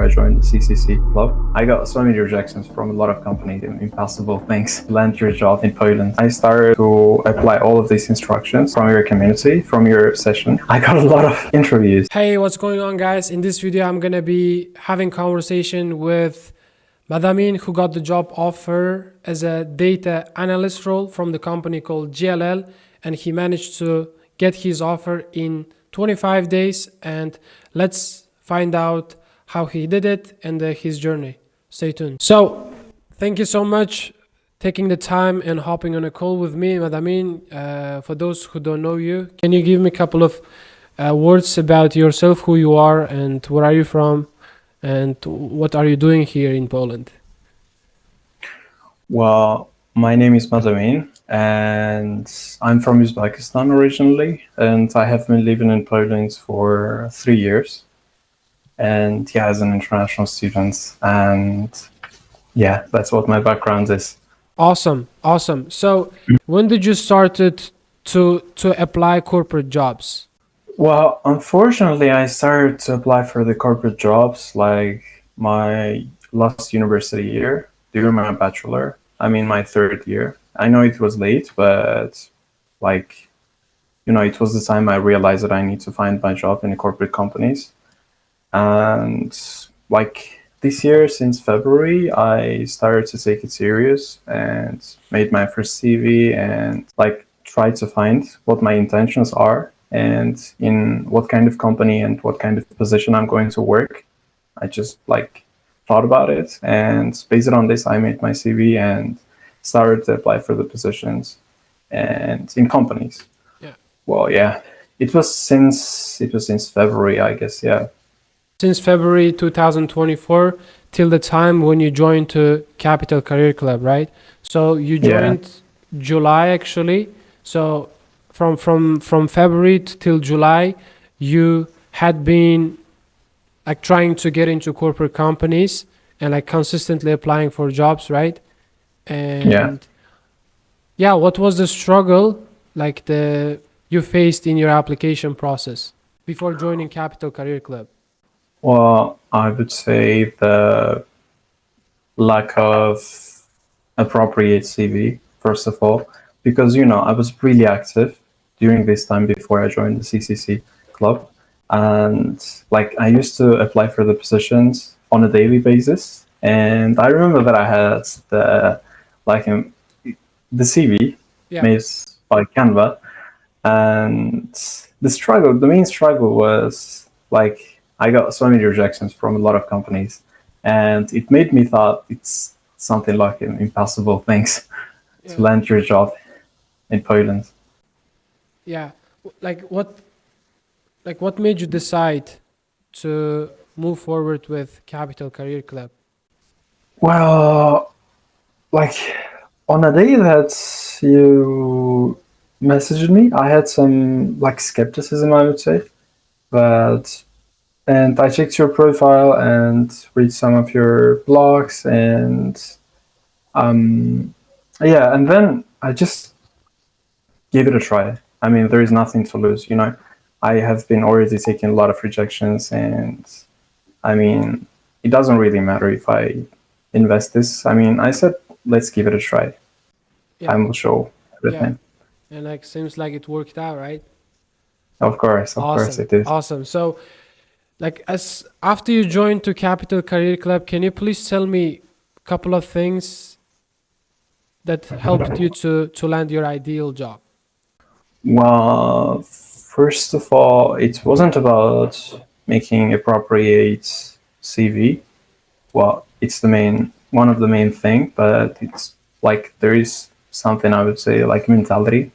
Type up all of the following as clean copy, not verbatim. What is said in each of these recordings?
before I joined the CCC club. I got so many rejections from a lot of companies, impossible things to land your job in Poland. I started to apply all of these instructions from your community, from your session. I got a lot of interviews. Hey, what's going on, guys? In this video, I'm gonna be having conversation with Madamin, who got the job offer as a data analyst role from the company called JLL, and he managed to get his offer in 25 days. And let's find out how he did it and his journey. Stay tuned. So, thank you so much taking the time and hopping on a call with me, Madamin. For those who don't know you, can you give me a couple of words about yourself, who you are, and where are you from, and what are you doing here in Poland? Well, my name is Madamin, and I'm from Uzbekistan originally, and I have been living in Poland for 3 years. And yeah, as an international student, and yeah, that's what my background is. Awesome. So, when did you started to apply corporate jobs? Well, unfortunately, I started to apply for the corporate jobs like my last university year during my bachelor. I'm in my third year. I know it was late, but like, it was the time I realized that I need to find my job in the corporate companies. And like this year, since February, I started to take it serious and made my first CV and like try to find what my intentions are and in what kind of company and what kind of position I'm going to work. I just like thought about it, and based on this, I made my CV and started to apply for the positions and in companies. Yeah. Well, yeah, it was since February, I guess. Yeah. Since February 2024 till the time when you joined to Capital Career Club, right? So you Yeah. joined July actually. So from February till July, you had been like trying to get into corporate companies and like consistently applying for jobs, right? Yeah. And yeah, what was the struggle like the you faced in your application process before joining Capital Career Club? Well, I would say the lack of appropriate CV, first of all, because I was really active during this time before I joined the CCC club, and like I used to apply for the positions on a daily basis. And I remember that I had like the CV Yeah. made by Canva, and the main struggle was like I got so many rejections from a lot of companies, and it made me thought it's something like an impossible things to Yeah. land your job in Poland. Yeah. Like what made you decide to move forward with Capital Career Club? Well, like on a day that you messaged me, I had some like skepticism, I would say, but and I checked your profile and read some of your blogs, and yeah, and then I just gave it a try. I mean, there is nothing to lose. I have been already taking a lot of rejections, and I mean, it doesn't really matter if I invest this. I mean, I said, let's give it a try. Yeah. Time will show Yeah. everything. And like seems like it worked out, right? Of course Awesome. it is. Awesome. So like as after you joined to Capital Career Club, can you please tell me a couple of things that helped you to land your ideal job? Well, first of all, it wasn't about making appropriate CV. Well, it's one of the main thing, but it's like there is something I would say like mentality.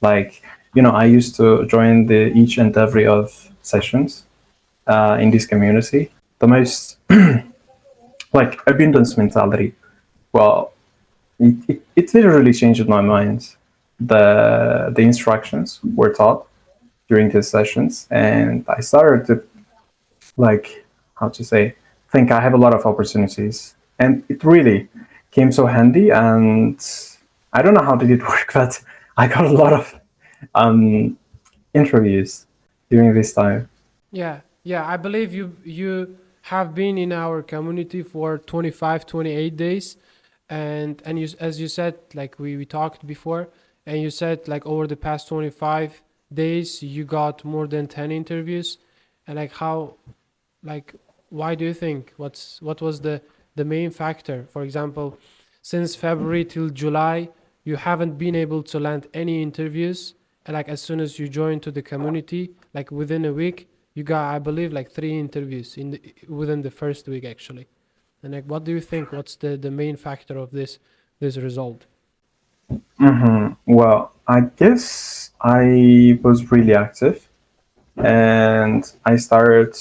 Like, I used to join the each and every of sessions in this community. The most like abundance mentality. Well, it literally changed my mind. The instructions were taught during these sessions, and I started to like how to say think I have a lot of opportunities, and it really came so handy. And I don't know how did it work, but I got a lot of interviews during this time. Yeah. Yeah, I believe you have been in our community for 25, 28 days. And you, as you said, like we talked before, and you said like over the past 25 days, you got more than 10 interviews. And like how, like, why do you think, what was the main factor? For example, since February till July, you haven't been able to land any interviews, and like as soon as you joined to the community, like within a week, you got, I believe, like 3 interviews within the first week actually. And like, what do you think? What's the main factor of this result? Well, I guess I was really active, and I started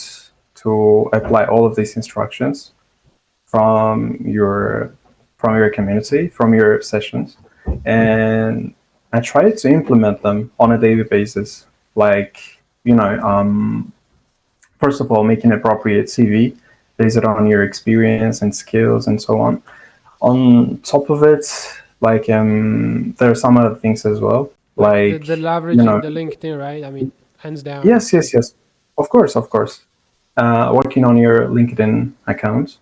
to apply all of these instructions from your community, from your sessions, and I tried to implement them on a daily basis. Like, first of all, make an appropriate CV based on your experience and skills and so on. On top of it, like, there are some other things as well, Like like, the you know leveraging the LinkedIn, right? I mean, hands down. yes, yes, yes, of course, of course. Working on your LinkedIn account,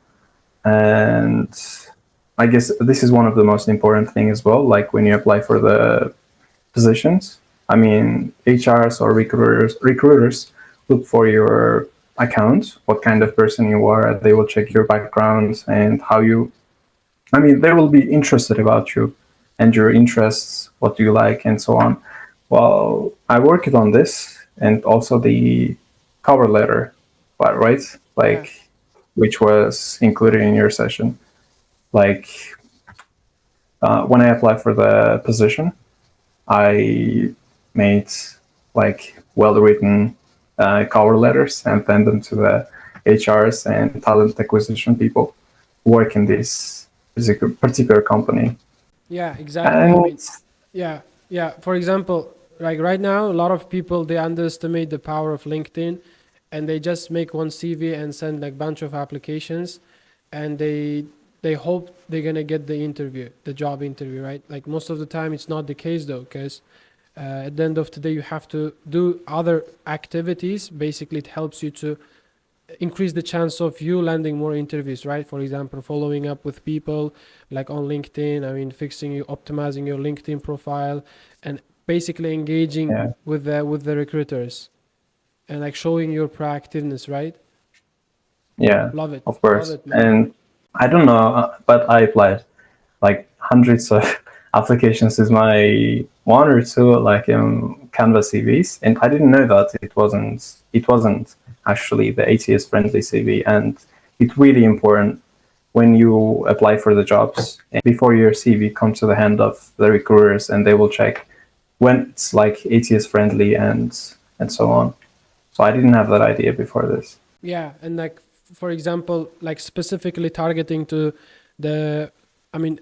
and I guess this is one of the most important things as well. Like when you apply for the positions, I mean, HRs or recruiters look for your account, what kind of person you are. They will check your background and how you. I mean, they will be interested about you and your interests, what do you like, and so on. Well, I worked on this and also the cover letter, right? Yeah. Like, which was included in your session. Like, when I applied for the position, I made like well-written cover letters and sent them to the HRs and talent acquisition people who work in this particular company. Yeah, exactly. I And mean, yeah, yeah. For example, like right now, a lot of people they underestimate the power of LinkedIn, and they just make one CV and send like bunch of applications, and they hope they're gonna get the interview, the job interview, right? Like most of the time, it's not the case though, because at the end of the day, you have to do other activities. Basically, it helps you to increase the chance of you landing more interviews, right? For example, following up with people like on LinkedIn. I mean, optimizing your LinkedIn profile, and basically engaging yeah, with the recruiters, and like showing your proactiveness, right? yeah, of Love course. it, man. And I don't know, but I applied like hundreds of applications is my one or two like Canva CVs, and I didn't know that it wasn't actually the ATS friendly CV, and it's really important when you apply for the jobs and before your CV comes to the hand of the recruiters, and they will check when it's like ATS friendly and so on. So I didn't have that idea before this. Yeah, and like for example, like specifically targeting to the, I mean,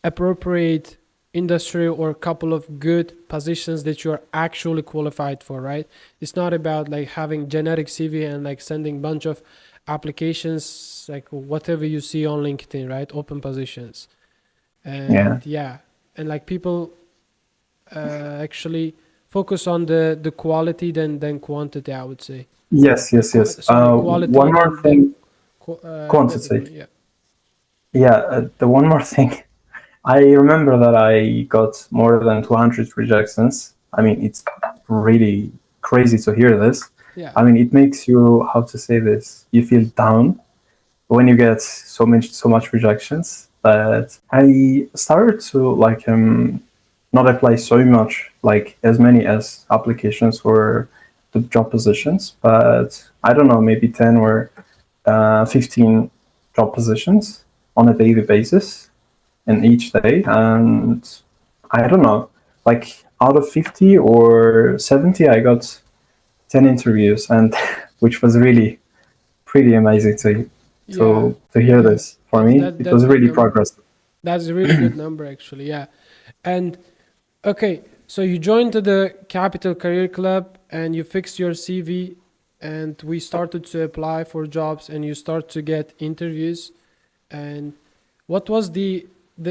appropriate industry or a couple of good positions that you're actually qualified for, right? It's not about like having generic CV and like sending bunch of applications, like whatever you see on LinkedIn, right? Open positions. Yeah. And yeah, and like people actually focus on the quality than quantity, I would say. Yes, yes, yes. Sorry, quality One more than thing, quantity. quantity. Yeah. Yeah, the one more thing. I remember that I got more than 200 rejections. I mean, it's really crazy to hear this. Yeah. I mean, it makes you, how to say this, you feel down when you get so much rejections. But I started to like not apply so much, like as many as applications for the job positions. But I don't know, maybe 10 or 15 job positions on a daily basis in each day. And I don't know, like out of 50 or 70, I got 10 interviews, and which was really pretty amazing Yeah. to hear this. For me, it That's was good really number. progressive. That's a really good number actually. Yeah. And okay, so you joined the Capital Career Club and you fixed your CV, and we started to apply for jobs and you start to get interviews. And what was the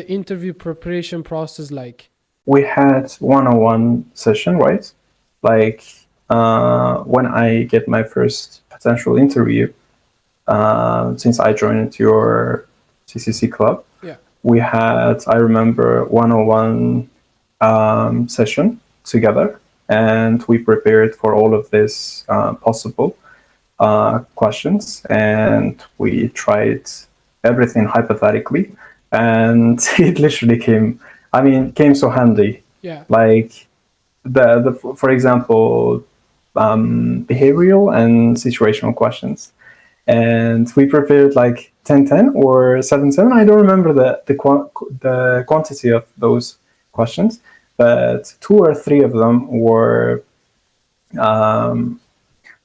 interview preparation process like? We had one-on-one session, right? Like when I get my first potential interview, since I joined your CCC club, Yeah. we had, I remember, 101 session together, and we prepared for all of this possible questions, and we tried everything hypothetically, and it literally came so handy. Yeah. Like the for example, behavioral and situational questions, and we prepared like 10-10 or 7-7. I don't remember the quantity of those questions, but 2 or 3 of them were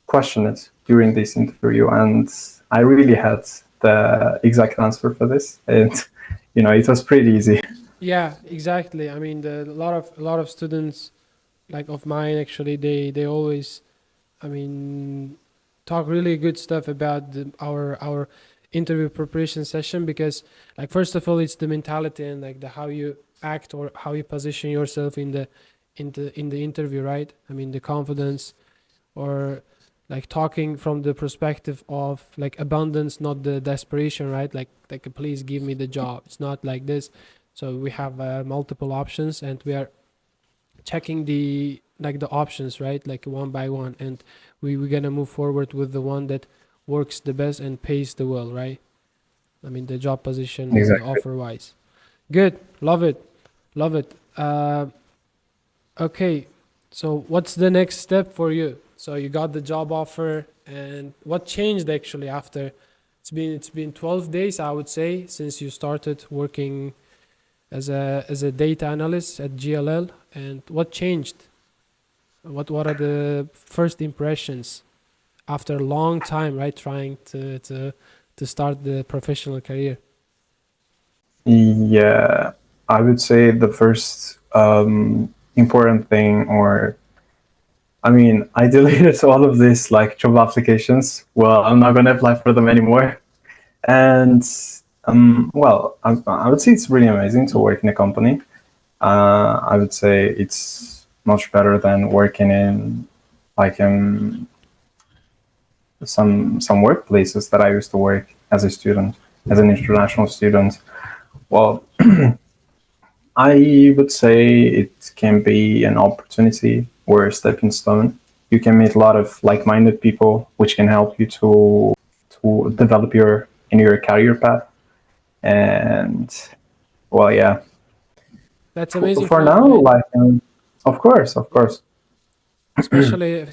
questioned during this interview, and I really had the exact answer for this, and it was pretty easy. Yeah, exactly. I mean, a lot of students like of mine actually they always, I mean, talk really good stuff about our interview preparation session, because like first of all it's the mentality and like the how you act or how you position yourself in the interview, right? I mean, the confidence, or like talking from the perspective of like abundance, not the desperation, right? Like please give me the job. It's not like this. So we have multiple options, and we are checking the options, right? Like one by one, and we're gonna move forward with the one that works the best and pays the well, right? I mean, the job position and the Exactly. offer wise. Good. Love it. Love it. Okay, so what's the next step for you? So you got the job offer, and what changed actually after? It's been 12 days, I would say, since you started working as a data analyst at JLL. And what changed? What are the first impressions after a long time, right? Trying to start the professional career. Yeah, I would say the first important thing, or I mean, I deleted all of these like job applications. Well, I'm not gonna apply for them anymore. And well, I would say it's really amazing to work in a company. I would say it's much better than working in like some workplaces that I used to work as a student, as an international student. Well, I would say it can be an opportunity or a stepping stone. You can meet a lot of like-minded people, which can help you to develop your career path. And well, yeah. That's For, amazing for point, now, right? like, of course, of Yeah. course.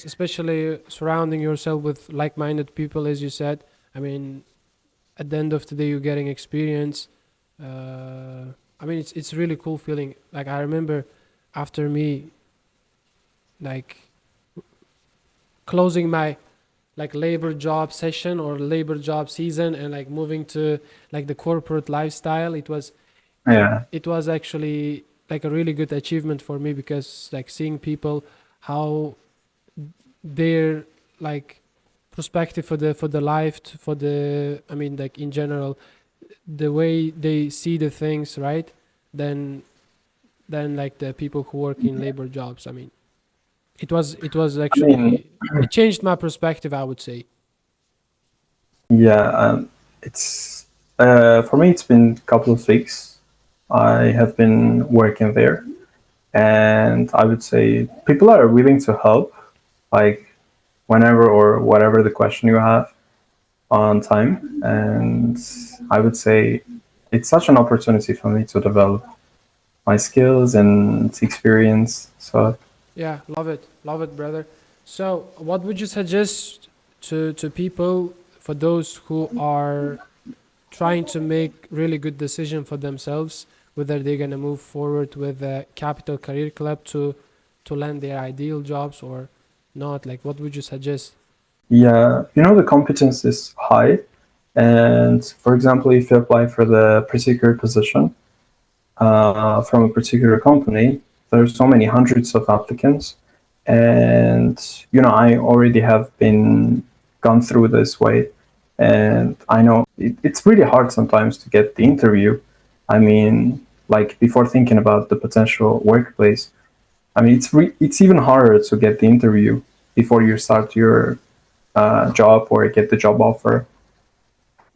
Especially surrounding yourself with like-minded people, as you said. I mean, at the end of the day, you're getting experience. I mean, it's really cool feeling. Like I remember, after me, like closing my like labor job session or labor job season, and like moving to like the corporate lifestyle. Yeah. It was actually like a really good achievement for me, because like seeing people, how their like perspective for the life, for the, I mean, like in general, the way they see the things, right? Then like the people who work in labor jobs. I mean, it was I mean, actually, it changed my perspective, I would say. yeah. It's for me. It's been a couple of weeks. I have been working there, and I would say people are willing to help, like whenever or whatever the question you have on time. And I would say it's such an opportunity for me to develop my skills and experience. So Yeah, love it, brother. So what would you suggest to people, for those who are trying to make really good decision for themselves, whether they're gonna move forward with a Capital Career Club to land their ideal jobs or not? Like, what would you suggest? yeah, the competence is high. And for example, if you apply for the particular position from a particular company, there's so many hundreds of applicants. And I already have been gone through this way, and I know it's really hard sometimes to get the interview. I mean, like before thinking about the potential workplace, I mean, it's even harder to get the interview before you start your job or get the job offer.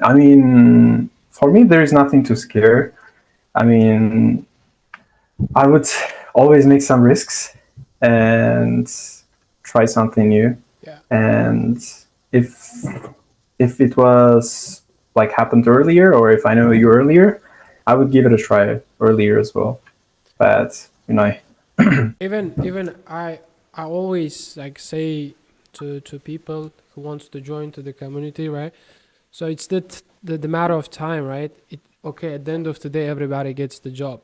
I mean, for me, there is nothing to scare. I mean, I would always make some risks and try something new. Yeah. And if if it was like happened earlier, or if I know you earlier, I would give it a try earlier as well. But Even I always like say to people who wants to join to the community, right? So it's the matter of time, right? It okay, at the end of the day everybody gets the job.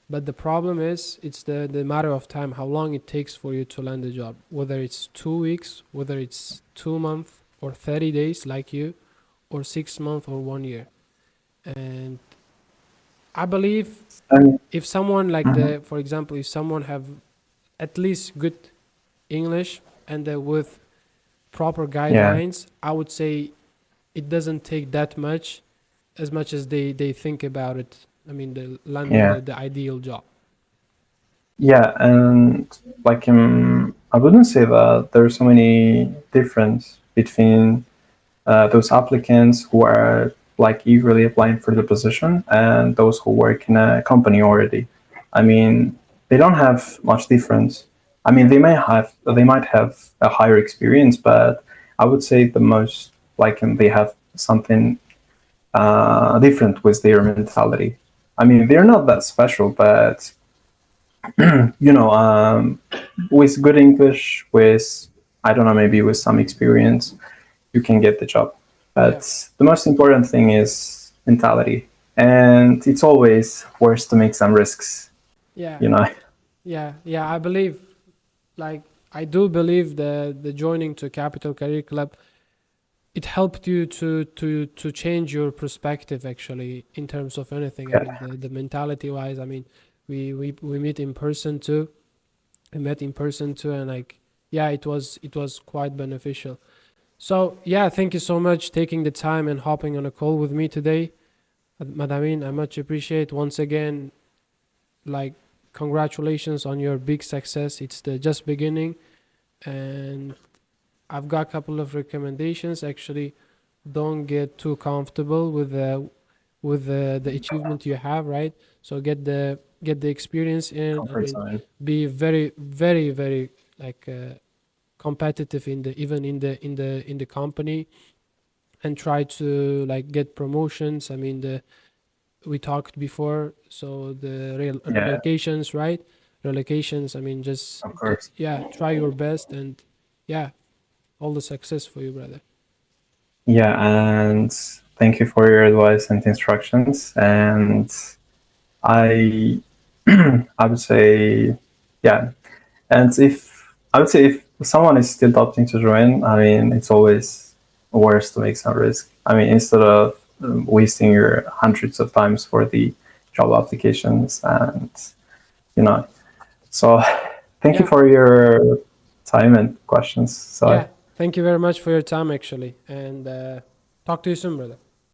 But the problem is it's the matter of time, how long it takes for you to land a job. Whether it's 2 weeks, whether it's 2 months or 30 days like you, or 6 months or 1 year. And I believe and if someone like mhm, the for example, if someone have at least good English and with proper yeah, guidelines, I would say it doesn't take that much as they think about it. I mean, the landing yeah, the ideal job. yeah, and like I wouldn't say that there's so many difference between those applicants who are like eagerly applying for the position and those who work in a company already. I mean, they don't have much difference. I mean, they might have a higher experience, but I would say the most like they have something different with their mentality. I mean, they're not that special, but you know, with good English, with I don't know, maybe with some experience, you can get the job. Yeah, But the most important thing is mentality. And it's always worse to make some risks, yeah, you know? yeah. I believe, like, I do believe the joining to Capital Career Club, it helped you to change your perspective actually in terms of anything. I mean, Yeah, the mentality wise. I mean, we meet in person too. We met in person too, and like, yeah, it was quite beneficial. So yeah, thank you so much taking the time and hopping on a call with me today, Madamin. I much appreciate once again. Like, congratulations on your big success. It's the just beginning, and I've got a couple of recommendations. Actually, don't get too comfortable with the achievement you have, right? So get the experience in. I comfort mean, zone. be very very very like competitive in the even in the company, and try to like get promotions. I mean, the we talked before, so the Yeah, relocations, right? Relocations. I mean, just of course. yeah, try your best, and yeah, all the success for you, brother. Yeah, and thank you for your advice and instructions. And I, I would say, yeah. And if I would say if someone is still opting to join, I mean, it's always worse to make some risk. I mean, instead of wasting your hundreds of times for the job applications, and you know. So, thank you Yeah, for your time and questions. So, yeah. Thank you very much for your time, actually, and talk to you soon, brother.